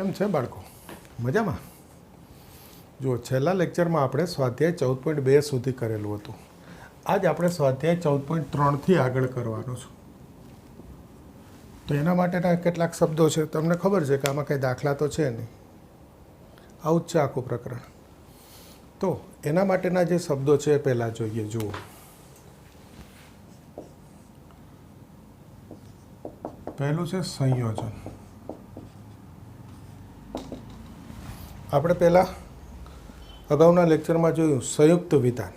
કેમ છે બાળકો? મજામાં? જો છેલ્લા લેક્ચરમાં આપણે સ્વાધ્યાય 14.2 સુધી કરેલું હતું. આજ આપણે સ્વાધ્યાય 14.3થી આગળ કરવાનું છે. તો એના માટેના કેટલાક શબ્દો છે. તમને ખબર છે કે આમાં કંઈ દાખલા તો છે નહીં, આવું જ છે આખું પ્રકરણ. તો એના માટેના જે શબ્દો છે એ પહેલાં જોઈએ. જુઓ, પહેલું છે સંયોજન. આપણે પહેલાં અગાઉના લેક્ચરમાં જોયું સંયુક્ત વિધાન.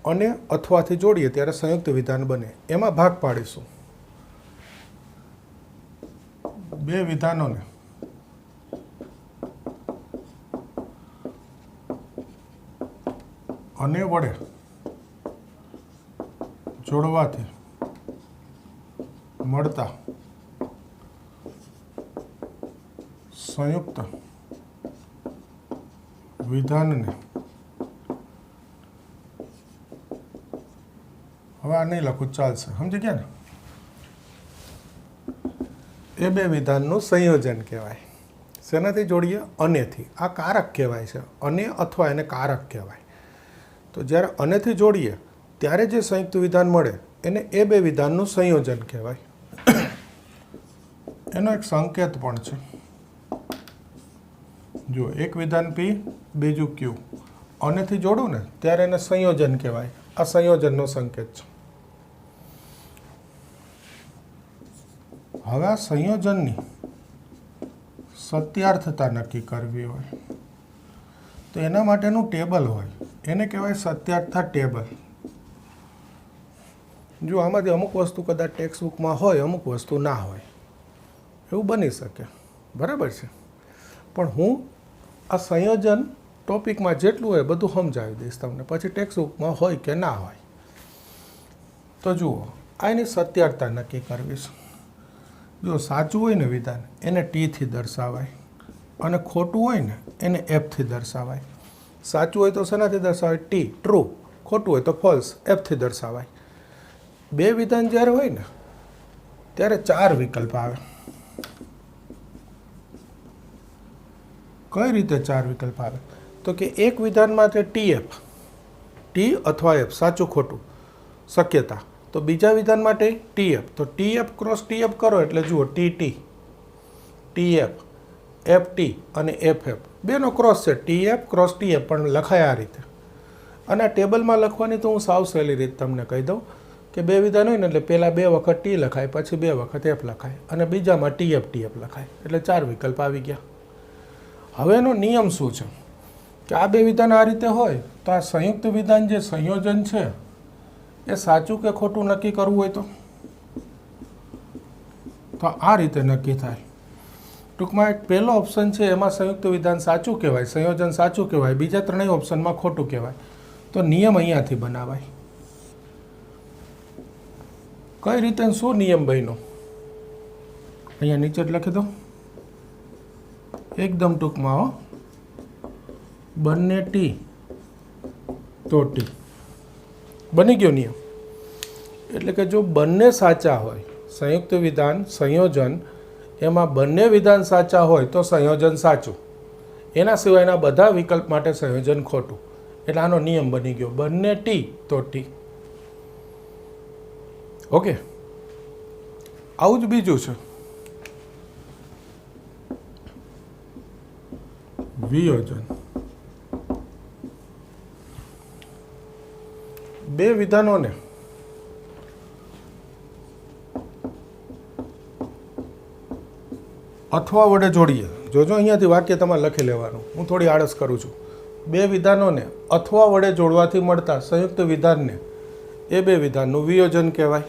અને અથવાથી જોડીએ ત્યારે સંયુક્ત વિધાન બને. એમાં ભાગ પાડીશું. બે વિધાનોને અને વડે જોડવાથી મળતા સંયુક્ત વિધાનને, હવે આ નહીં લખું ચાલશે, સમજી ગયા ને? એ બે વિધાનનું સંયોજન કહેવાય. શેનાથી જોડીએ? અનેથી. આ કારક કહેવાય છે. અને અથવા એને કારક કહેવાય. તો જ્યારે અનેથી જોડીએ ત્યારે જે સંયુક્ત વિધાન મળે એને એ બે વિધાનનું સંયોજન કહેવાય. એનો એક સંકેત પણ છે. જો એક વિધાન P, બીજું Q, અનેથી જોડું ને ત્યારે એને સંયોજન કહેવાય. આ સંયોજનનો સંકેત છે. હવે આ સંયોજનની સત્યાર્થતા નક્કી કરવી હોય તો એના માટેનું ટેબલ હોય, એને કહેવાય સત્યાર્થતા ટેબલ. જો આમાંથી અમુક વસ્તુ કદાચ ટેક્સ્ટ બુકમાં હોય, અમુક વસ્તુ ના હોય, એવું બની શકે, બરાબર છે. પણ હું આ સંયોજન ટોપિકમાં જેટલું હોય બધું સમજાવી દઈશ તમને, પછી ટેક્સ્ટ બુકમાં હોય કે ના હોય. તો જુઓ, આ એની સત્યાર્થતા નક્કી કરવી છે. જો સાચું હોય ને વિધાન એને T થી દર્શાવાય, અને ખોટું હોય ને એને F થી દર્શાવાય. સાચું હોય તો શેનાથી દર્શાવાય? T, true. ખોટું હોય તો ફોલ્સ, F થી દર્શાવાય. બે વિધાન જ્યારે હોય ને ત્યારે ચાર વિકલ્પ આવે. કઈ રીતે ચાર વિકલ્પ આવે? તો કે એક વિધાનમાં તે TF, T અથવા F, સાચું ખોટું શક્યતા. તો બીજા વિધાન માટે TF, તો TF ક્રોસ TF કરો એટલે જુઓ TT, TF, FT અને FF બેનો ક્રોસ છે. TF ક્રોસ TF પણ લખાય આ રીતે. અને આ ટેબલમાં લખવાની તો હું સાવ સહેલી રીત તમને કહી દઉં કે બે વિધાન હોય ને એટલે પહેલાં બે વખત T લખાય, પછી બે વખત F લખાય, અને બીજામાં TF લખાય, એટલે ચાર વિકલ્પ આવી ગયા. હવે એનો નિયમ શું છે કે આ બે વિધાન આ રીતે હોય તો આ સંયુક્ત વિધાન જે સંયોજન છે એ સાચું કે ખોટું નક્કી કરવું હોય તો આ રીતે નક્કી થાય. ટૂંકમાં એક પહેલો ઓપ્શન છે એમાં સંયુક્ત વિધાન સાચું કહેવાય, સંયોજન સાચું કહેવાય, બીજા ત્રણેય ઓપ્શનમાં ખોટું કહેવાય. તો નિયમ અહીંયાથી બનાવાય. કઈ રીતે શું નિયમ બન્યો? અહીંયા નીચે જ લખી દો, એકદમ ટૂંકમાં હો. બંને T તો T બની ગયો નિયમ. એટલે કે જો બંને સાચા હોય, સંયુક્ત વિધાન સંયોજન એમાં બંને વિધાન સાચા હોય તો સંયોજન સાચું, એના સિવાયના બધા વિકલ્પ માટે સંયોજન ખોટું. એટલે આનો નિયમ બની ગયો, બંને T તો T. ઓકે, આવું જ બીજું છે વિયોજન. બે વિધાનોને અથવા વડે જોડીએ. જોજો અહીંયાથી વાક્ય તમારે લખી લેવાનું, હું થોડી આળસ કરું છું. બે વિધાનોને અથવા વડે જોડવાથી મળતા સંયુક્ત વિધાનને એ બે વિધાનનું વિયોજન કહેવાય.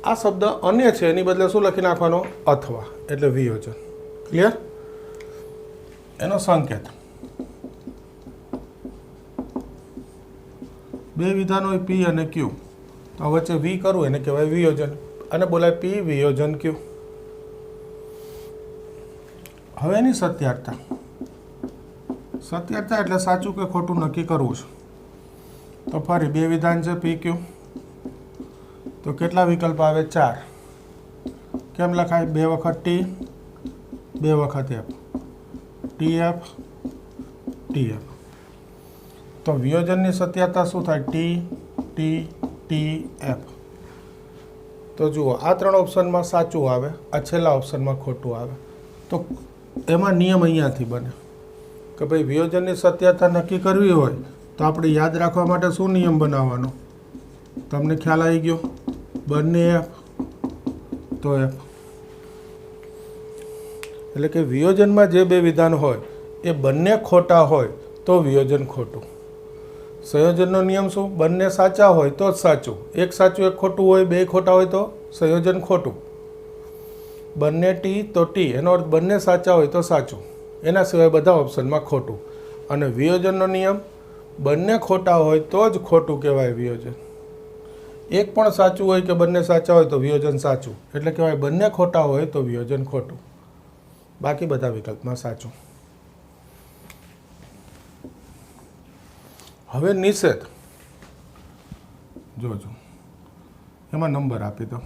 આ શબ્દ અન્ય છે એની બદલે શું લખી નાખવાનો? અથવા, એટલે વિયોજન. ક્લિયર? એનો સંકેત બે વિધાન હોય P અને Q, તો વચ્ચે V કરવું એને કહેવાય વિયોજન, અને બોલાય P વિયોજન Q. હવે એની સત્યાર્થતા. સત્યાર્થતા એટલે સાચું કે ખોટું નક્કી કરવું છે. તો ફરી બે વિધાન છે PQ, તો કેટલા વિકલ્પ આવે? 4. કેમ લખાય? 2 વખત T 2 વખત એફ, ટીએફ ટીએફ. તો વિયોજનની શક્યતા શું થાય? T T T F. તો જુઓ આ 3 ઓપ્શનમાં સાચું આવે, આ છેલ્લા ઓપ્શનમાં ખોટું આવે. તો એમાં નિયમ અહીંયાથી બને કે ભાઈ વિયોજનની શક્યતા નક્કી કરવી હોય તો આપણે યાદ રાખવા માટે શું નિયમ બનાવવાનો? તમને ખ્યાલ આવી ગયો? બંને એફ તો એફ. એટલે કે વિયોજનમાં જે 2 વિધાન હોય એ બંને ખોટા હોય તો વિયોજન ખોટું. સંયોજનનો નિયમ શું? બંને સાચા હોય તો જ સાચું. એક સાચું એક ખોટું હોય, 2 ખોટા હોય તો સંયોજન ખોટું. બંને ટી તો ટી, એનો અર્થ બંને સાચા હોય તો સાચું, એના સિવાય બધા ઓપ્શનમાં ખોટું. અને વિયોજનનો નિયમ બંને ખોટા હોય તો જ ખોટું કહેવાય વિયોજન. એક પણ સાચું હોય કે બંને સાચા હોય તો વિયોજન સાચું, એટલે કહેવાય બંને ખોટા હોય તો વિયોજન ખોટું. બાકી બધા વિકલ્પમાં સાચું. હવે નિષેધ જોજો, એમાં નંબર આપી દો.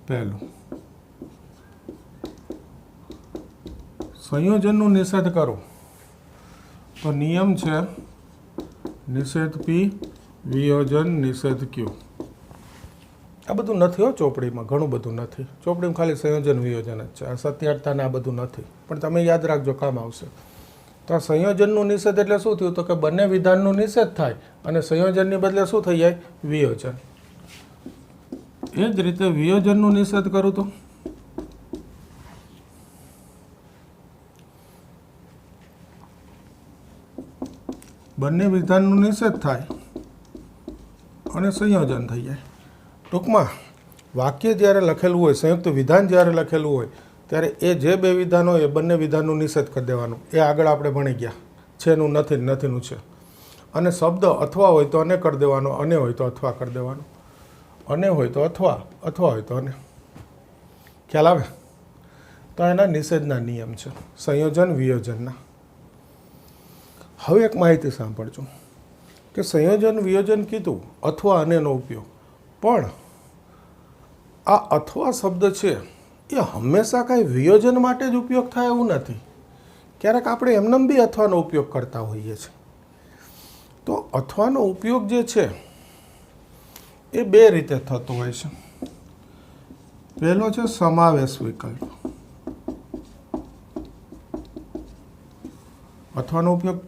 પહેલું, સંયોજનનું નિષેધ કરો તો નિયમ છે નિષેધ પી વિયોજન નિષેધ ક્યુ. આ બધું નથી હો ચોપડીમાં, ઘણું બધું નથી ચોપડીમાં, ખાલી સંયોજન વિયોજન જ છે. આ સત્યાર્થને આ બધું નથી, પણ તમે યાદ રાખજો, કામ આવશે. તો આ સંયોજનનું નિષેધ એટલે શું થયું? તો કે બંને વિધાનનું નિષેધ થાય અને સંયોજનની બદલે શું થઈ જાય? વિયોજન. એ જ રીતે વિયોજનનું નિષેધ કરું તો બંને વિધાનનું નિષેધ થાય અને સંયોજન થઈ જાય. ટૂંકમાં વાક્ય જ્યારે લખેલું હોય, સંયુક્ત વિધાન જ્યારે લખેલું હોય ત્યારે એ જે 2 વિધાન હોય એ બંને વિધાનનું નિષેધ કરી દેવાનું. એ આગળ આપણે ભણી ગયા, છેનું નથી, નથીનું છે. અને શબ્દ અથવા હોય તો અને કરી દેવાનો, અને હોય તો અથવા કરી દેવાનો, અને હોય તો અથવા, અથવા હોય તો અને. ખ્યાલ આવે? તો એના નિષેધના નિયમ છે સંયોજન વિયોજનના. હવે એક માહિતી સાંભળજો કે સંયોજન વિયોજન કીધું, અથવા અનેનો ઉપયોગ, પણ આ અથવા શબ્દ છે એ હંમેશા કાંઈ વિયોજન માટે જ ઉપયોગ થાય એવું નથી. ક્યારેક આપણે એમને બી અથવાનો ઉપયોગ કરતા હોઈએ છીએ. તો અથવાનો ઉપયોગ જે છે એ 2 રીતે થતો હોય છે. પહેલો છે સમાવેશ વિકલ્પ. અથવાનો ઉપયોગ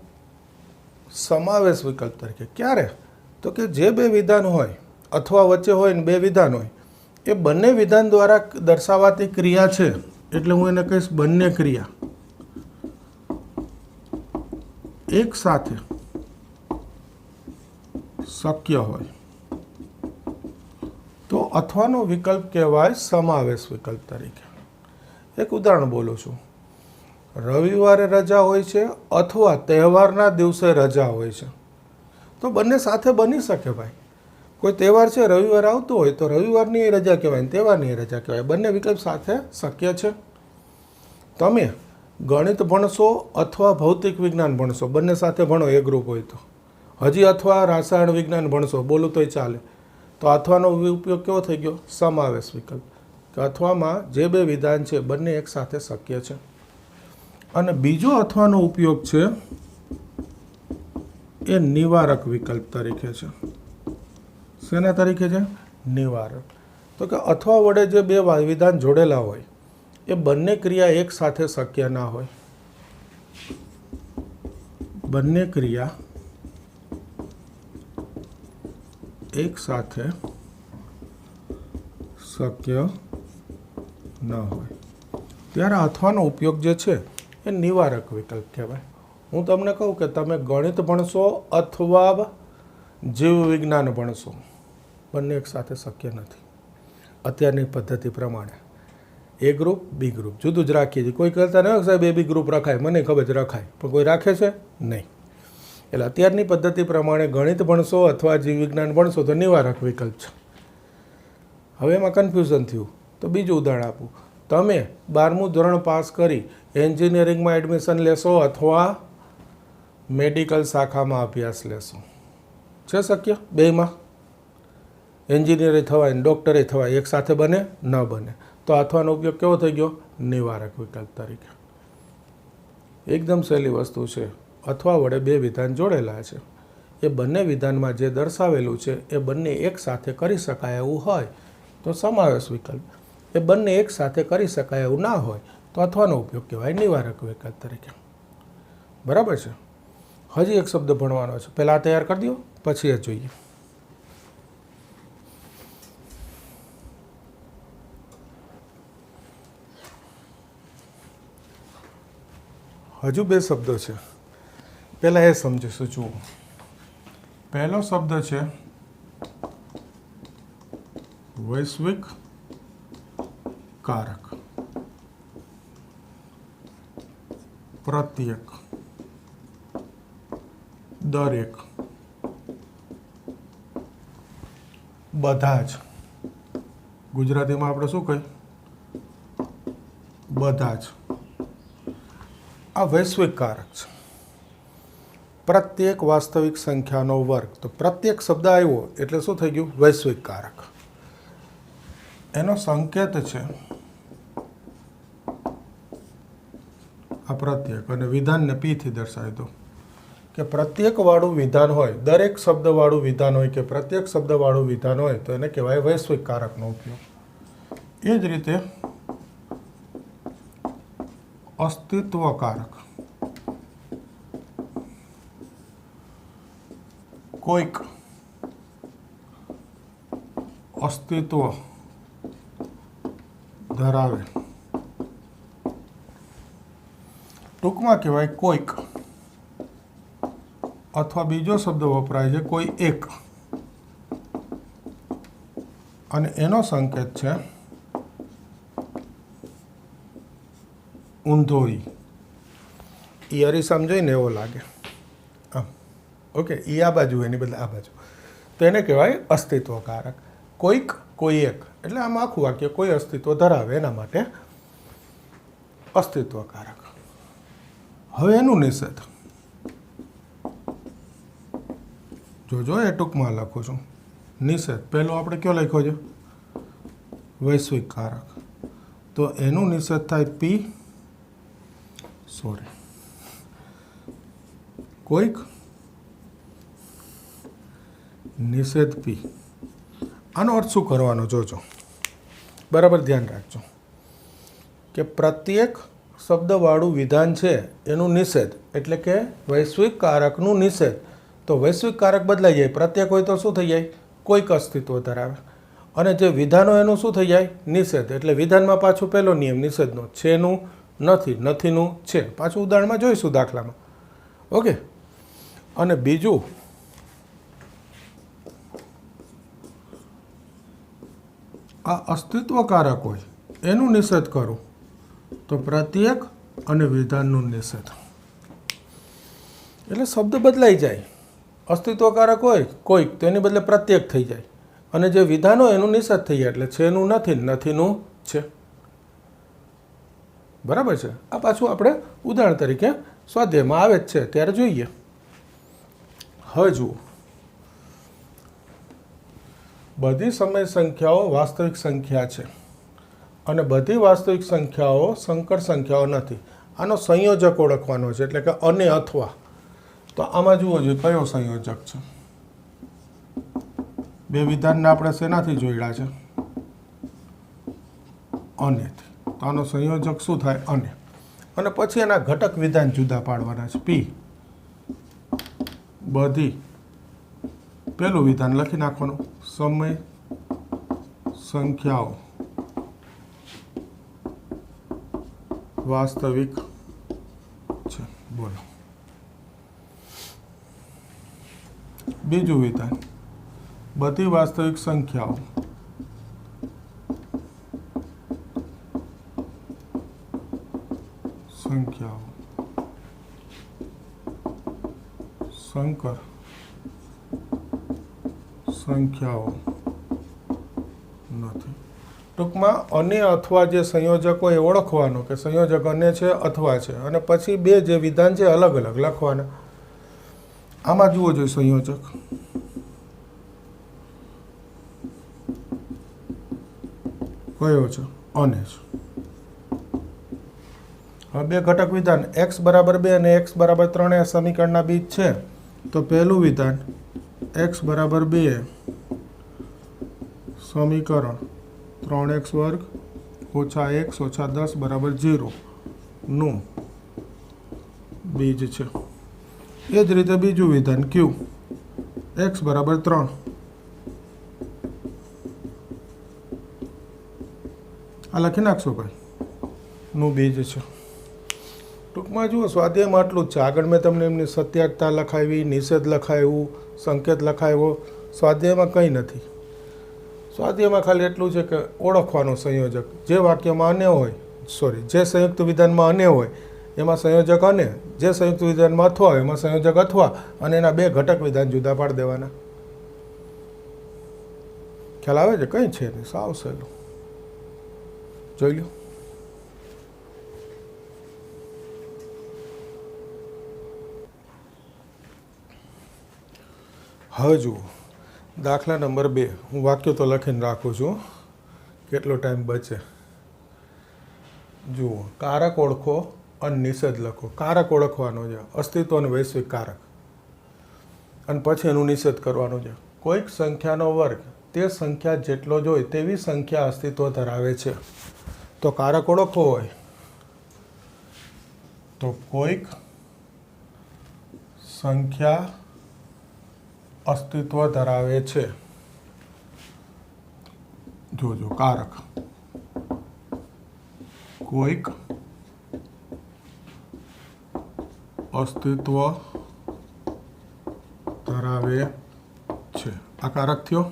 સમાવેશ વિકલ્પ તરીકે. ક્યારે? તો કે જે 2 વિધાન હોય, અથવા વચ્ચે હોય ને 2 વિધાન હોય, એ બંને વિધાન દ્વારા દર્શાવાતી ક્રિયા છે, એટલે હું એને કહીશ બંને ક્રિયા એક સાથે શક્ય હોય તો અથવાનો વિકલ્પ કહેવાય સમાવેશ વિકલ્પ તરીકે. એક ઉદાહરણ બોલું છું. રવિવારે રજા હોય છે અથવા તહેવારના દિવસે રજા હોય છે, તો બંને સાથે બની શકે ભાઈ. કોઈ તહેવાર છે, રવિવાર આવતો હોય તો રવિવારની રજા કહેવાય ને તહેવારની રજા કહેવાય. બંને વિકલ્પ સાથે શક્ય છે. તમે ગણિત ભણશો અથવા ભૌતિક વિજ્ઞાન ભણશો, બંને સાથે ભણો એ ગ્રુપ હોય તો. હજી અથવા રાસાયણ વિજ્ઞાન ભણશો, બોલું તોય ચાલે. તો અથવાનો ઉપયોગ કેવો થઈ ગયો? સમાવેશ વિકલ્પ. કે અથવામાં જે 2 વિધાન છે બંને એક સાથે શક્ય છે. અને બીજો અથવાનો ઉપયોગ છે એ નિવારક વિકલ્પ તરીકે છે. શેના તરીકે છે? નિવારક. તો કે અથવા વડે જે 2 વિધાન જોડેલા હોય એ બંને ક્રિયા એક સાથે શક્ય ના હોય. બંને ક્રિયા એક સાથે શક્ય ન હોય ત્યારે અથવાનો ઉપયોગ જે છે એ નિવારક વિકલ્પ કહેવાય. હું તમને કહું કે તમે ગણિત ભણશો અથવા જીવ વિજ્ઞાન ભણશો, બંને એક સાથે શક્ય નથી અત્યારની પદ્ધતિ પ્રમાણે. એ ગ્રુપ બી ગ્રુપ જુદું જ રાખીએ છીએ. કોઈ કહેતા નહીં સાહેબ એ બી ગ્રુપ રખાય, મને ખબર જ રખાય, પણ કોઈ રાખે છે નહીં. એટલે અત્યારની પદ્ધતિ પ્રમાણે ગણિત ભણશો અથવા જીવ વિજ્ઞાન ભણશો તો નિવારક વિકલ્પ છે. હવે એમાં કન્ફ્યુઝન થયું તો બીજું ઉદાહરણ આપું. તમે 12મું ધોરણ પાસ કરી એન્જિનિયરિંગમાં એડમિશન લેશો અથવા મેડિકલ શાખામાં અભ્યાસ લેશો, છે શક્ય? 2માં એન્જિનિયરે થવાય ને ડૉક્ટરે થવાય, એક સાથે બને? ન બને. તો અથવાનો ઉપયોગ કેવો થઈ ગયો? નિવારક વિકલ્પ તરીકે. એકદમ સહેલી વસ્તુ છે. અથવા વડે બે વિધાન જોડેલા છે, એ બંને વિધાનમાં જે દર્શાવેલું છે એ બંને એક સાથે કરી શકાય એવું હોય તો સમાવેશ વિકલ્પ, એ બંને એક સાથે કરી શકાય એવું ના હોય તો અથવાનો ઉપયોગ કહેવાય નિવારક વિકલ્પ તરીકે. બરાબર છે. હજી એક શબ્દ ભણવાનો છે, પહેલાં તૈયાર કરી દો પછી એ જોઈએ. હજુ બે શબ્દો છે, પહેલાં એ સમજીશું. જુઓ, પહેલો શબ્દ છે વૈશ્વિક કારક. પ્રત્યેક, દરેક, બધા જ. ગુજરાતીમાં આપણે શું કહીએ? બધા જ. આ વૈશ્વિક કારક છે. પ્રત્યેક વાસ્તવિક સંખ્યાનો વર્ગ. તો પ્રત્યેક શબ્દ આવ્યો એટલે શું થઈ ગયું? વૈશ્વિક કારક. એનો સંકેત છે આ પ્રત્યેક, અને વિધાનને પી થી દર્શાવી દો કે પ્રત્યેક વાળું વિધાન હોય, દરેક શબ્દ વાળું વિધાન હોય કે પ્રત્યેક શબ્દ વાળું વિધાન હોય તો એને કહેવાય વૈશ્વિક કારકનો ઉપયોગ. એ જ રીતે અસ્તિત્વ કારક. કોઈક અસ્તિત્વ ધરાવે, ટૂંકમાં કહેવાય કોઈક, અથવા બીજો શબ્દ વપરાય છે કોઈ એક, અને એનો સંકેત છે ઊંધો ઈ. ઈ અરીસામ જોઈને એવો લાગે, ઓકે, ઈ આ બાજુ એની બદલે આ બાજુ, તો એને કહેવાય અસ્તિત્વકારક. કોઈક, કોઈ એક, એટલે આમ આખું વાક્ય કોઈ અસ્તિત્વ ધરાવે એના માટે અસ્તિત્વકારક. હવે એનું નિષેધ જોજો, એ ટૂંકમાં લખું છું. નિષેધ પહેલો આપણે કયો લખ્યો છે? વૈશ્વિક કારક. તો એનું નિષેધ થાય પી, કોઈક નિષેધ પી. આનો અર્થ શું કરવાનો જોજો, બરાબર ધ્યાન રાખજો કે પ્રત્યેક શબ્દવાળું વિધાન છે એનું નિષેધ એટલે કે વૈશ્વિક કારકનું નિષેધ. તો વૈશ્વિક કારક બદલાઈ જાય, પ્રત્યેક હોય તો શું થઈ જાય? કોઈક અસ્તિત્વ ધરાવે. અને જે વિધાનો એનું શું થઈ જાય? નિષેધ. એટલે વિધાનમાં પાછું પહેલો નિયમ નિષેધનો, છેનું નથી, નથીનું છે. પાછું ઉદાહરણમાં જોઈશું દાખલામાં, ઓકે. અને બીજું આ અસ્તિત્વકારક હોય એનું નિષેધ કરું તો પ્રત્યેક અને વિધાનનું નિષેધ. એટલે શબ્દ બદલાઈ જાય. અસ્તિત્વકારક હોય કોઈક તો એની બદલે પ્રત્યેક થઈ જાય, અને જે વિધાન હોય એનું નિષેધ થઈ જાય. એટલે છેનું નથી, નથીનું છે. બરાબર છે. આ પાછું આપણે ઉદાહરણ તરીકે સ્વાધ્યાયમાં આવે જ છે ત્યારે જોઈએ. હવે જુઓ, બધી સમય સંખ્યાઓ વાસ્તવિક સંખ્યા છે અને બધી વાસ્તવિક સંખ્યાઓ સંકર સંખ્યાઓ નથી. આનો સંયોજક ઓળખવાનો છે, એટલે કે અને અથવા. તો આમાં જુઓ જોઈએ કયો સંયોજક છે. બે વિધાનને આપણે શેનાથી જોડ્યા છે? અનેથી. તો આનો સંયોજક શું થાય? અને. અને પછી એના ઘટક વિધાન જુદા પાડવાના છે. પી બધી. પેલું વિધાન લખી નાખવાનું, સમય સંખ્યાઓ વાસ્તવિક છે. બોલો. બીજું વિધાન, બધી વાસ્તવિક સંખ્યાઓ સંકર સંખ્યાઓ નથી. ટૂંકમાં અને અથવા જે સંયોજકો એ ઓળખવાનો કે સંયોજક અને છે અથવા છે, અને પછી બે જે વિધાન છે અલગ અલગ લખવાના. આમાં જુઓ જોઈએ સંયોજક કયો છે? અને હવે બે ઘટક વિધાન x બરાબર 2 અને x બરાબર 3 એ સમીકરણના બીજ છે. તો પહેલું વિધાન x બરાબર 2 સમીકરણ 3x વર્ગ ઓછા x ઓછા 10 બરાબર 0 નું બીજ છે. એ જ રીતે બીજું વિધાન q x બરાબર 3 આ લખી નાખશો ભાઈ નું બીજ છે. ટૂંકમાં જુઓ સ્વાધ્યાયમાં આટલું જ છે. આગળ મેં તમને એમની સત્યાગતા લખાવી, નિષેધ લખાવ્યું, સંકેત લખાવ્યો. સ્વાધ્યાયમાં કંઈ નથી. સ્વાધ્યાયમાં ખાલી એટલું છે કે ઓળખવાનો સંયોજક જે વાક્યમાં અને હોય, જે સંયુક્ત વિધાનમાં અને હોય એમાં સંયોજક અને, જે સંયુક્ત વિધાનમાં અથવા હોય એમાં સંયોજક અથવા, અને એના બે ઘટક વિધાન જુદા પાડી દેવાના. ખ્યાલ આવે છે? કંઈ છે નહીં, સાવ સહેલું. જોઈ લો. હવે જુઓ દાખલા નંબર 2. હું વાક્યો તો લખીને રાખું છું, કેટલો ટાઈમ બચે. જુઓ, કારક ઓળખો અને નિષેધ લખો. કારક ઓળખવાનો છે, અસ્તિત્વ અને વૈશ્વિક કારક, અને પછી એનું નિષેધ કરવાનું છે. કોઈક સંખ્યાનો વર્ગ તે સંખ્યા જેટલો જ હોય તેવી સંખ્યા અસ્તિત્વ ધરાવે છે. તો કારક ઓળખવો હોય તો કોઈક સંખ્યા અસ્તિત્વ ધરાવે છે. જોજો, કારક કોઈક અસ્તિત્વ ધરાવે છે. આ કારક થયો,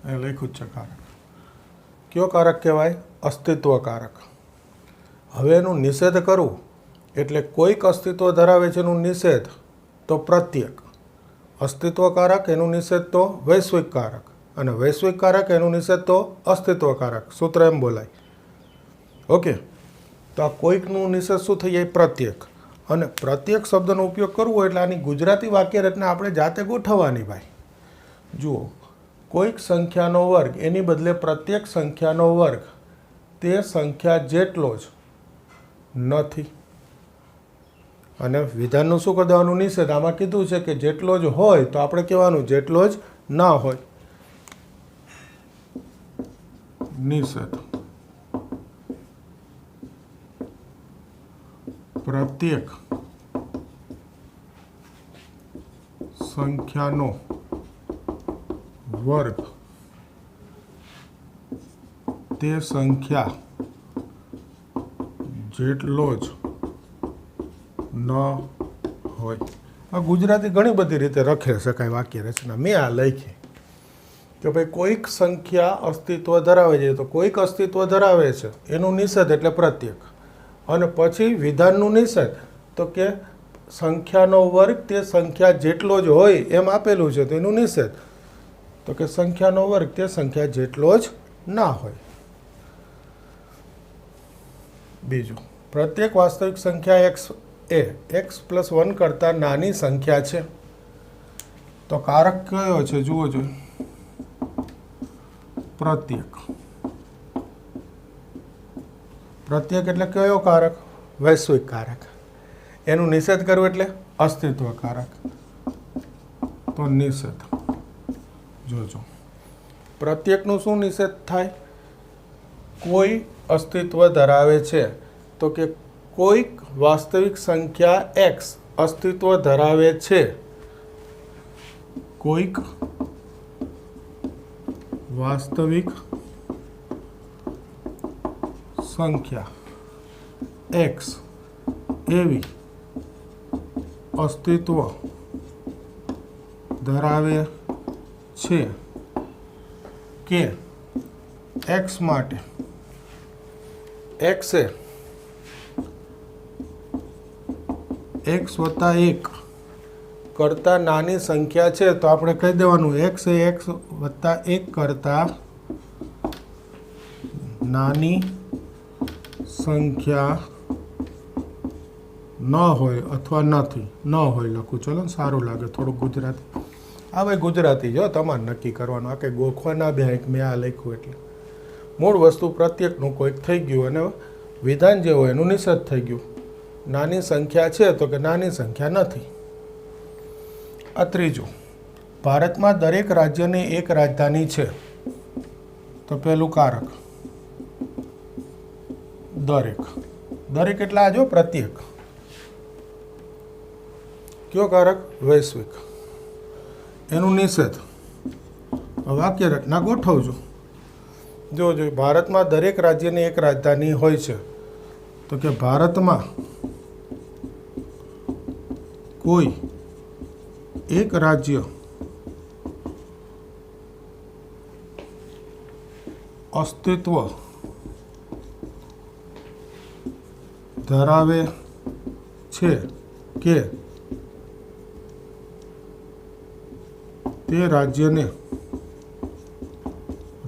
એ લખ્યું જ છે કારક. કયો કારક કહેવાય? અસ્તિત્વ કારક. હવે એનું નિષેધ કરવું એટલે કોઈક અસ્તિત્વ ધરાવે છે એનું નિષેધ તો પ્રત્યેક, અસ્તિત્વ કારક એનું નિષેધ તો વૈશ્વિક કારક, અને વૈશ્વિક કારક એનું નિષેધ તો અસ્તિત્વ કારક. સૂત્ર એમ બોલાય. ઓકે, તો આ કોઈકનું નિષેધ શું થઈ જાય? પ્રત્યેક. અને પ્રત્યેક શબ્દનો ઉપયોગ કરવો એટલે આની ગુજરાતી વાક્ય રચના આપણે જાતે ગોઠવવાની ભાઈ. જુઓ, કોઈક સંખ્યાનો વર્ગ એની બદલે પ્રત્યેક સંખ્યાનો વર્ગ તે સંખ્યા જેટલો જ નથી. અને વિધાનનું શું કરી દેવાનું? નિષેધ. આમાં કીધું છે કે જેટલો જ હોય તો આપણે કહેવાનું જેટલો જ ના હોય. નિષેધ. પ્રત્યેક સંખ્યાનો વર્ગ તે સંખ્યા જેટલો જ ન હોય. આ ગુજરાતી ઘણી બધી રીતે લખી શકાય વાક્ય રચના. મેં આ લખી કે ભાઈ કોઈક સંખ્યા અસ્તિત્વ ધરાવે છે, તો કોઈક અસ્તિત્વ ધરાવે છે એનું નિષેધ એટલે પ્રત્યેક, અને પછી વિધાનનું નિષેધ તો કે સંખ્યાનો વર્ગ તે સંખ્યા જેટલો જ હોય એમ આપેલું છે તો એનું નિષેધ તો કે સંખ્યાનો વર્ગ તે સંખ્યા જેટલો જ ના હોય. બીજું, પ્રત્યેક વાસ્તવિક સંખ્યા x એ x+1 કરતાં નાની સંખ્યા છે. તો કારક કયો છે? જુઓ જોઈએ, પ્રત્યેક. પ્રત્યેક એટલે કયો કારક? વૈશ્વિક કારક. એનું નિષેધ કરવું એટલે અસ્તિત્વ કારક. તો નિષેધ. જોજો, પ્રત્યેકનું શું નિષેધ થાય? કોઈ અસ્તિત્વ ધરાવે છે તો કે કોઈક વાસ્તવિક સંખ્યા x અસ્તિત્વ ધરાવે છે. કોઈક વાસ્તવિક સંખ્યા x એવી અસ્તિત્વ ધરાવે છે કે x માટે x એ x+1 કરતાં નાની સંખ્યા છે. તો આપણે કહી દેવાનું x એ x+1 કરતાં નાની સંખ્યા ન હોય અથવા નથી. ન હોય લખું, ચલો સારું લાગે થોડુંક ગુજરાતી. આ ભાઈ ગુજરાતી જો તમારે નક્કી કરવાનું, આ કંઈ ગોખવા ના બે મેં આ લખ્યું એટલે મૂળ વસ્તુ પ્રત્યેકનું કોઈક થઈ ગયું અને વિધાન જે હોય એનું નિષેધ થઈ ગયું. નાની સંખ્યા છે તો કે નાની સંખ્યા નથી. આ ત્રીજું, ભારતમાં દરેક રાજ્યની એક રાજધાની છે. તો પેલું કારક દરેક. દરેક એટલે આ જો પ્રત્યેક. કયો કારક? વૈશ્વિક. એનું નિષેધ વાક્ય રચના ગોઠવજો. જો ભારતમાં દરેક રાજ્યની એક રાજધાની હોય છે તો કે ભારતમાં કોઈ એક રાજ્ય અસ્તિત્વ ધરાવે છે કે તે રાજ્યને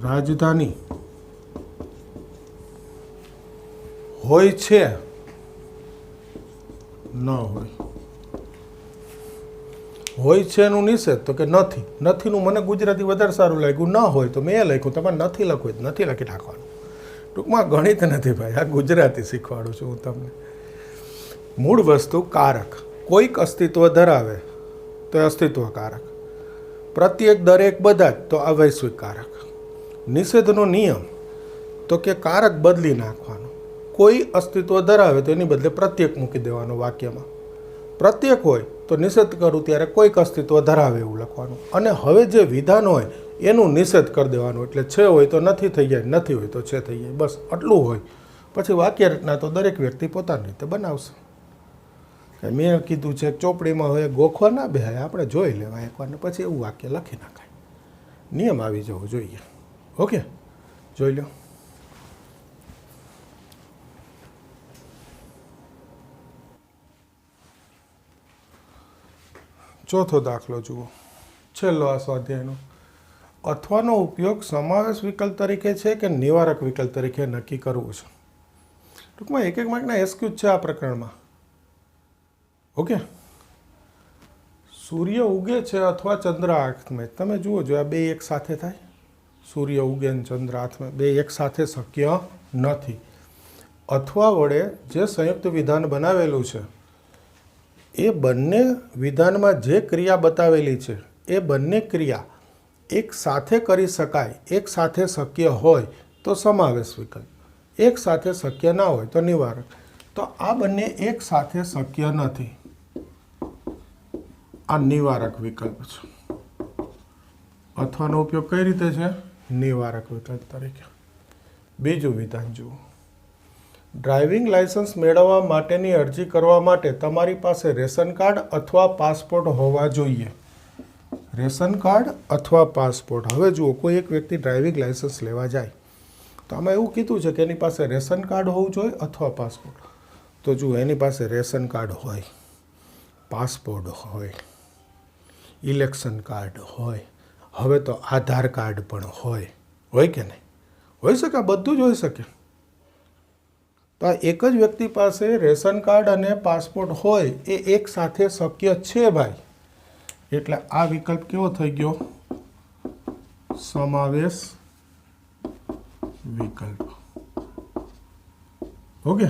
રાજધાની હોય છે ન હોય. હોય છે એનું નિષેધ તો કે નથી. નથીનું મને ગુજરાતી વધારે સારું લાગ્યું. ન હોય તો મેં એ લખ્યું. તમારે નથી લખવું નથી લખી નાખવાનું. ટૂંકમાં ગણિત નથી ભાઈ, આ ગુજરાતી શીખવાડું છું હું તમને. મૂળ વસ્તુ કારક. કોઈક અસ્તિત્વ ધરાવે તો એ અસ્તિત્વ કારક. પ્રત્યેક, દરેક, બધા જ તો આ વૈશ્વિક કારક. નિષેધનો નિયમ તો કે કારક બદલી નાખવાનો. કોઈ અસ્તિત્વ ધરાવે તો એની બદલે પ્રત્યેક મૂકી દેવાનો વાક્યમાં. પ્રત્યેક હોય તો નિષેધ કરું ત્યારે કોઈક અસ્તિત્વ ધરાવે એવું લખવાનું. અને હવે જે વિધાન હોય એનું નિષેધ કરી દેવાનું. એટલે છે હોય તો નથી થઈ જાય, નથી હોય તો છે થઈ જાય. બસ આટલું હોય. પછી વાક્ય રચના તો દરેક વ્યક્તિ પોતાની રીતે બનાવશે. મેં કીધું છે ચોપડીમાં હવે ગોખવા ના બેહાય, આપણે જોઈ લેવાય એકવાર ને પછી એવું વાક્ય લખી નાખાય. નિયમ આવી જવો જોઈએ. ઓકે, જોઈ લો. ચોથો દાખલો જુઓ, છેલ્લો આ સ્વાધ્યાયનો. અથવાનો ઉપયોગ સમાવેશ વિકલ્પ તરીકે છે કે નિવારક વિકલ્પ તરીકે નક્કી કરવું છે. ટૂંકમાં એક માર્કના એસક્યુ છે આ પ્રકરણમાં. ઓકે, સૂર્ય ઉગે છે અથવા ચંદ્ર હાથમાં. તમે જુઓ જો આ બે એક સાથે થાય. સૂર્ય ઉગે અને ચંદ્ર હાથમાં, બે એક સાથે શક્ય નથી. અથવા વડે જે સંયુક્ત વિધાન બનાવેલું છે એ બંને વિધાનમાં જે ક્રિયા બતાવેલી છે એ બંને ક્રિયા એક સાથે કરી શકાય, એક સાથે શક્ય હોય તો સમાવેશ વિકલ્પ, એક સાથે શક્ય ના હોય તો નિવારક. તો આ બંને એક સાથે શક્ય નથી, આ નિવારક વિકલ્પ છે. અથવાનો ઉપયોગ કઈ રીતે છે? નિવારક વિકલ્પ તરીકે. બીજું વિધાન જુઓ, ડ્રાઇવિંગ લાયસન્સ મેળવવા માટેની અરજી કરવા માટે તમારી પાસે રેશન કાર્ડ અથવા પાસપોર્ટ હોવા જોઈએ. રેશન કાર્ડ અથવા પાસપોર્ટ. હવે જુઓ, કોઈ એક વ્યક્તિ ડ્રાઇવિંગ લાયસન્સ લેવા જાય તો આમાં એવું કીધું છે કે એની પાસે રેશન કાર્ડ હોવું જોઈએ અથવા પાસપોર્ટ. તો જુઓ, એની પાસે રેશન કાર્ડ હોય, પાસપોર્ટ હોય, ઇલેક્શન કાર્ડ હોય, હવે તો આધાર કાર્ડ પણ હોય. હોય કે નહીં? હોઈ શકે, આ બધું જ હોઈ શકે. તો આ એક જ વ્યક્તિ પાસે રેશન કાર્ડ અને પાસપોર્ટ હોય એ એક સાથે શક્ય છે ભાઈ. એટલે આ વિકલ્પ કેવો થઈ ગયો? સમાવેશ વિકલ્પ. ઓકે.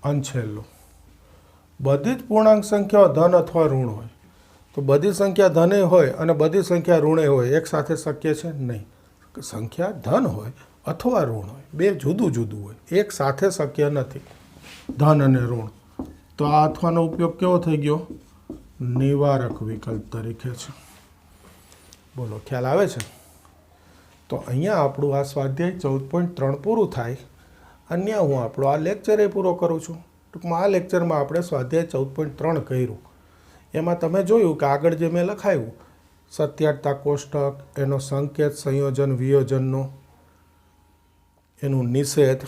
અને છેલ્લું, બધી જ પૂર્ણાંક સંખ્યાઓ ધન અથવા ઋણ હોય. તો બધી સંખ્યા ધને હોય અને બધી સંખ્યા ઋણે હોય, એક સાથે શક્ય છે નહીં. સંખ્યા ધન હોય અથવા ઋણ હોય, બે જુદું જુદું હોય, એક સાથે શક્ય નથી ધન અને ઋણ. તો આ અથવાનો ઉપયોગ કેવો થઈ ગયો? નિવારક વિકલ્પ તરીકે છે. બોલો, ખ્યાલ આવે છે? તો અહીંયા આપણું આ સ્વાધ્યાય 14.3 પૂરું થાય. અહીંયા હું આપણો આ લેક્ચર એ પૂરો કરું છું. ટૂંકમાં આ લેક્ચરમાં આપણે સ્વાધ્યાય 14.3 કર્યું. એમાં તમે જોયું કે આગળ જે મેં લખાયું, સત્યાર્થતા કોષ્ટક, એનો સંકેત, સંયોજન, વિયોજનનો, એનું નિષેધ,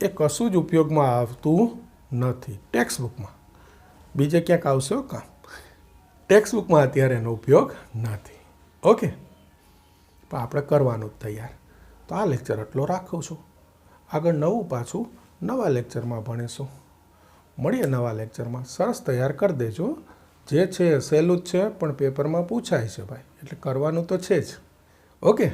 એ કશું જ ઉપયોગમાં આવતું નથી ટેક્સ્ટ બુકમાં. બીજે ક્યાંક આવશે કામ, ટેક્સ્ટ બુકમાં અત્યારે એનો ઉપયોગ નથી. ઓકે, પણ આપણે કરવાનું જ તૈયાર. તો આ લેક્ચર એટલો રાખું છું. આગળ નવું પાછું નવા લેક્ચરમાં ભણીશું. મળીએ નવા લેક્ચરમાં. સરસ તૈયાર કરી દેજો. જે છે એ સહેલું જ છે પણ પેપરમાં પૂછાય છે ભાઈ, એટલે કરવાનું તો છે જ. ઓકે.